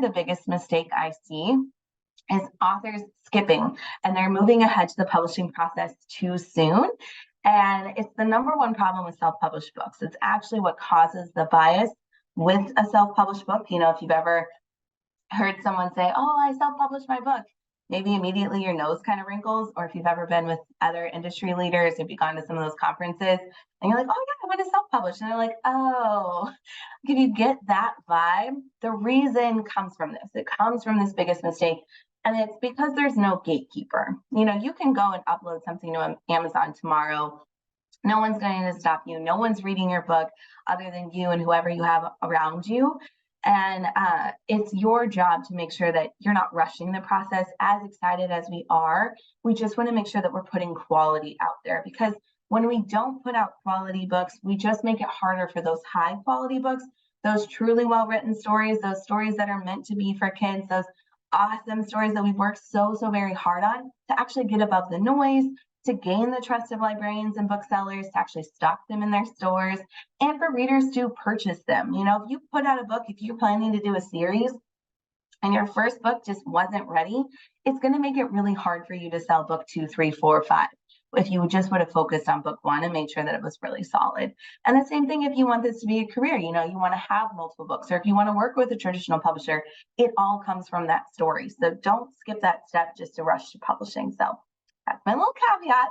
The biggest mistake I see is authors skipping and they're moving ahead to the publishing process too soon. And it's the number one problem with self-published books. It's actually what causes the bias with a self-published book. You know, if you've ever heard someone say, "Oh, I self-published my book," maybe immediately your nose kind of wrinkles. Or if you've ever been with other industry leaders, if you've gone to some of those conferences and you're like, "Oh yeah, I want to self-publish," and they're like, "Oh," can you get that vibe? The reason comes from this. It comes from this biggest mistake. And it's because there's no gatekeeper. You know, you can go and upload something to Amazon tomorrow. No one's going to stop you. No one's reading your book other than you and whoever you have around you. And it's your job to make sure that you're not rushing the process. As excited as we are, we just want to make sure that we're putting quality out there, because when we don't put out quality books, we just make it harder for those high quality books, those truly well-written stories, those stories that are meant to be for kids, those awesome stories that we've worked so very hard on, to actually get above the noise, to gain the trust of librarians and booksellers, to actually stock them in their stores, and for readers to purchase them. You know, if you put out a book, if you're planning to do a series and your first book just wasn't ready, it's going to make it really hard for you to sell book 2, 3, 4, 5. If you just would have focused on book 1 and made sure that it was really solid. And the same thing if you want this to be a career, you know, you want to have multiple books, or if you want to work with a traditional publisher, it all comes from that story. So don't skip that step just to rush to publishing. So that's my little caveat.